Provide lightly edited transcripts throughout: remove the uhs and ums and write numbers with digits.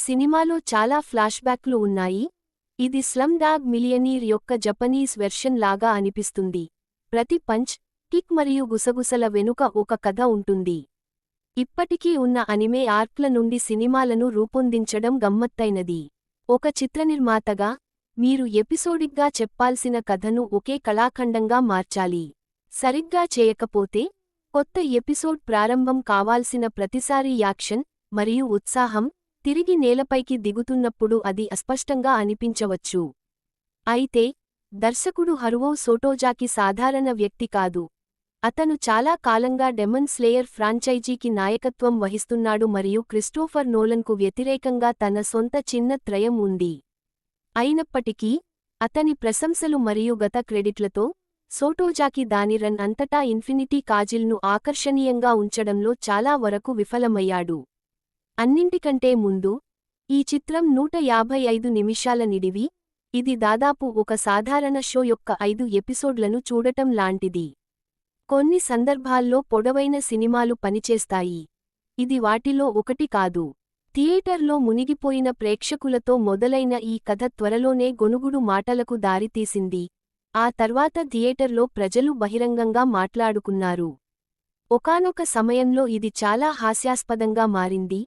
సినిమాలో చాలా ఫ్లాష్బ్యాక్లు ఉన్నాయి. ఇది స్లమ్ డాగ్ మిలియనీర్ యొక్క జపనీస్ వెర్షన్ లాగా అనిపిస్తుంది. ప్రతి పంచ్, కిక్ మరియు గుసగుసల వెనుక ఒక కథ ఉంటుంది. ఇప్పటికీ ఉన్న అనిమే ఆర్క్ల నుండి సినిమాలను రూపొందించడం గమ్మత్తైనది. ఒక చిత్రనిర్మాతగా, మీరు ఎపిసోడిక్గా చెప్పాల్సిన కథను ఒకే కళాఖండంగా మార్చాలి. సరిగ్గా చేయకపోతే, కొత్త ఎపిసోడ్ ప్రారంభం కావాల్సిన ప్రతిసారీ యాక్షన్ మరియు ఉత్సాహం తిరిగి నేలపైకి దిగుతున్నప్పుడు అది అస్పష్టంగా అనిపించవచ్చు. అయితే, దర్శకుడు హరువో సోటోజాకి సాధారణ వ్యక్తి కాదు. అతను చాలా కాలంగా డెమన్ స్లేయర్ ఫ్రాంచైజీకి నాయకత్వం వహిస్తున్నాడు మరియు క్రిస్టోఫర్ నోలన్కు వ్యతిరేకంగా తన సొంత చిన్న త్రయం ఉంది. అయినప్పటికీ, అతని ప్రశంసలు మరియు గత క్రెడిట్లతో, సోటోజాకి దాని రన్ అంతటా ఇన్ఫినిటీ కాజిల్ను ఆకర్షణీయంగా ఉంచడంలో చాలా వరకు విఫలమయ్యాడు. అన్నింటికంటే ముందు, ఈ చిత్రం 155 నిమిషాల నిడివి, ఇది దాదాపు ఒక సాధారణ షో యొక్క 5 ఎపిసోడ్లను చూడటం లాంటిది. కొన్ని సందర్భాల్లో పొడవైన సినిమాలు పనిచేస్తాయి. ఇది వాటిలో ఒకటి కాదు. థియేటర్లో మునిగిపోయిన ప్రేక్షకులతో మొదలైన ఈ కథ త్వరలోనే గొనుగుడు మాటలకు దారితీసింది. ఆ తర్వాత థియేటర్లో ప్రజలు బహిరంగంగా మాట్లాడుకున్నారు. ఒకానొక సమయంలో ఇది చాలా హాస్యాస్పదంగా మారింది.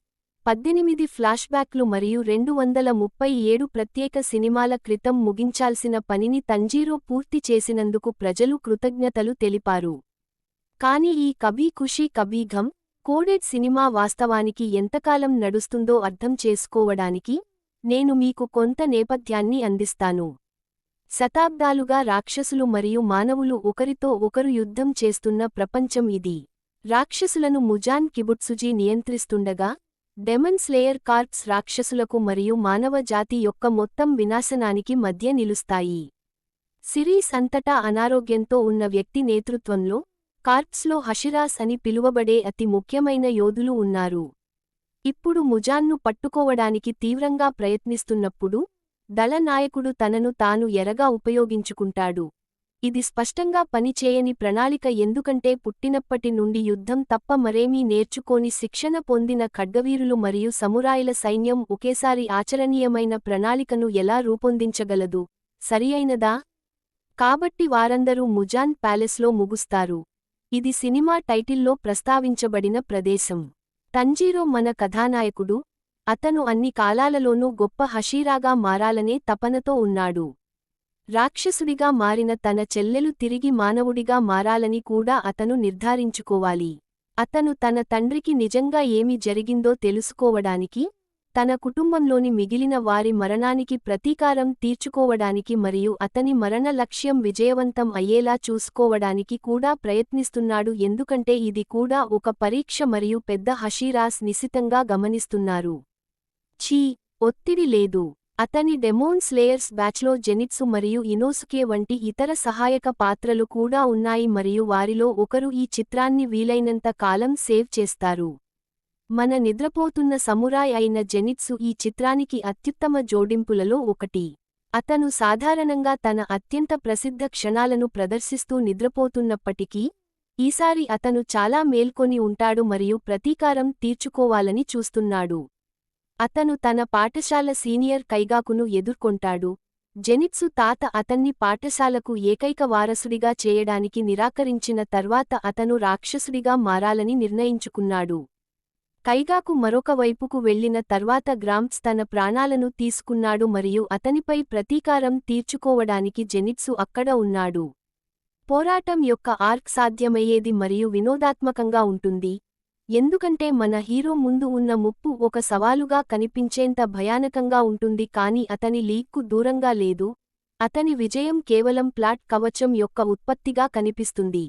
18 ఫ్లాష్బ్యాక్లు మరియు 237 ప్రత్యేక సినిమాల క్రితం ముగించాల్సిన పనిని తంజీరో పూర్తి చేసినందుకు ప్రజలు కృతజ్ఞతలు తెలిపారు. కానీ ఈ కభీ ఖుషీ కభీ ఘమ్ కోడెడ్ సినిమా వాస్తవానికి ఎంతకాలం నడుస్తుందో అర్థం చేసుకోవడానికి, నేను మీకు కొంత నేపథ్యాన్ని అందిస్తాను. శతాబ్దాలుగా రాక్షసులు మరియు మానవులు ఒకరితో ఒకరు యుద్ధం చేస్తున్న ప్రపంచం ఇది. రాక్షసులను ముజాన్ కిబుట్సుజీ నియంత్రిస్తుండగా, డెమన్ స్లేయర్ కార్ప్స్ రాక్షసులకు మరియు మానవ జాతి యొక్క మొత్తం వినాశనానికి మధ్య నిలుస్తాయి. సిరీస్ అంతటా అనారోగ్యంతో ఉన్న వ్యక్తి నేతృత్వంలో, కార్ప్స్లో హషిరాస్ అని పిలువబడే అతి ముఖ్యమైన యోధులు ఉన్నారు. ఇప్పుడు ముజాన్ను పట్టుకోవడానికి తీవ్రంగా ప్రయత్నిస్తున్నప్పుడు, దళ నాయకుడు తనను తాను ఎరగా ఉపయోగించుకుంటాడు. ఇది స్పష్టంగా పనిచేయని ప్రణాళిక ఎందుకంటే పుట్టినప్పటి నుండి యుద్ధం తప్ప మరేమీ నేర్చుకోని శిక్షణ పొందిన ఖడ్గవీరులు మరియు సమురాయిల సైన్యం ఒకేసారి ఆచరణీయమైన ప్రణాళికను ఎలా రూపొందించగలదు, సరియైనదా? కాబట్టి వారందరూ ముజాన్ ప్యాలెస్లో ముగుస్తారు. ఇది సినిమా టైటిల్లో ప్రస్తావించబడిన ప్రదేశం. తంజీరో మన కథానాయకుడు, అతను అన్ని కాలాలలోనూ గొప్ప హషీరాగా మారాలనే తపనతో ఉన్నాడు. రాక్షసుడిగా మారిన తన చెల్లెలు తిరిగి మానవుడిగా మారాలని కూడా అతను నిర్ధారించుకోవాలి. అతను తన తండ్రికి నిజంగా ఏమి జరిగిందో తెలుసుకోవడానికి, తన కుటుంబంలోని మిగిలిన వారి మరణానికి ప్రతీకారం తీర్చుకోవడానికి మరియు అతని మరణ లక్ష్యం విజయవంతం అయ్యేలా చూసుకోవడానికి కూడా ప్రయత్నిస్తున్నాడు ఎందుకంటే ఇది కూడా ఒక పరీక్ష మరియు పెద్ద హషీరాస్ నిశితంగా గమనిస్తున్నారు. ఛీ, ఒత్తిడి లేదు. అతని డెమోన్ స్లేయర్స్ బ్యాచ్లో జెనిట్సు మరియు ఇనోసుకే వంటి ఇతర సహాయక పాత్రలు కూడా ఉన్నాయి మరియు వారిలో ఒకరు ఈ చిత్రాన్ని వీలైనంత కాలం సేవ్ చేస్తారు. మన నిద్రపోతున్న సమురాయ్ అయిన జెనిట్సు ఈ చిత్రానికి అత్యుత్తమ జోడింపులలో ఒకటి. అతను సాధారణంగా తన అత్యంత ప్రసిద్ధ క్షణాలను ప్రదర్శిస్తూ నిద్రపోతున్నప్పటికీ, ఈసారి అతను చాలా మేల్కొని ఉంటాడు మరియు ప్రతీకారం తీర్చుకోవాలని చూస్తున్నాడు. అతను తన పాఠశాల సీనియర్ కైగాకును ఎదుర్కొంటాడు. జెనిట్సు తాత అతన్ని పాఠశాలకు ఏకైక వారసుడిగా చేయడానికి నిరాకరించిన తర్వాత అతను రాక్షసుడిగా మారాలని నిర్ణయించుకున్నాడు. కైగాకు మరొక వైపుకు వెళ్లిన తర్వాత గ్రాంప్స్ తన ప్రాణాలను తీసుకున్నాడు మరియు అతనిపై ప్రతీకారం తీర్చుకోవడానికి జెనిట్సు అక్కడ ఉన్నాడు. పోరాటం యొక్క ఆర్క్ సాధ్యమయ్యేది మరియు వినోదాత్మకంగా ఉంటుంది, ఎందుకంటే మన హీరో ముందు ఉన్న ముప్పు ఒక సవాలుగా కనిపించేంత భయానకంగా ఉంటుంది కానీ అతని లీక్కు దూరంగా లేదు, అతని విజయం కేవలం ప్లాట్ కవచం యొక్క ఉత్పత్తిగా కనిపిస్తుంది.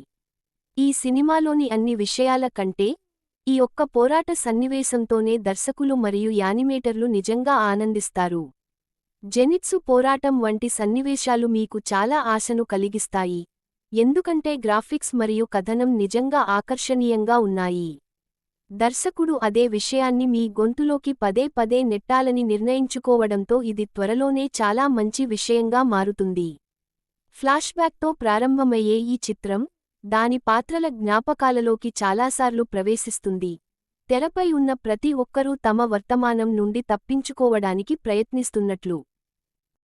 ఈ సినిమాలోని అన్ని విషయాల కంటే, ఈ ఒక్క పోరాట సన్నివేశంతోనే దర్శకులు మరియు యానిమేటర్లు నిజంగా ఆనందిస్తారు. జెనిట్సు పోరాటం వంటి సన్నివేశాలు మీకు చాలా ఆశను కలిగిస్తాయి, ఎందుకంటే గ్రాఫిక్స్ మరియు కథనం నిజంగా ఆకర్షణీయంగా ఉన్నాయి. దర్శకుడు అదే విషయాన్ని మీ గొంతులోకి పదే పదే నెట్టాలని నిర్ణయించుకోవడంతో ఇది త్వరలోనే చాలా మంచి విషయంగా మారుతుంది. ఫ్లాష్బ్యాక్తో ప్రారంభమయ్యే ఈ చిత్రం, దాని పాత్రల జ్ఞాపకాలలోకి చాలాసార్లు ప్రవేశిస్తుంది. తెరపై ఉన్న ప్రతి ఒక్కరూ తమ వర్తమానం నుండి తప్పించుకోవడానికి ప్రయత్నిస్తున్నట్లు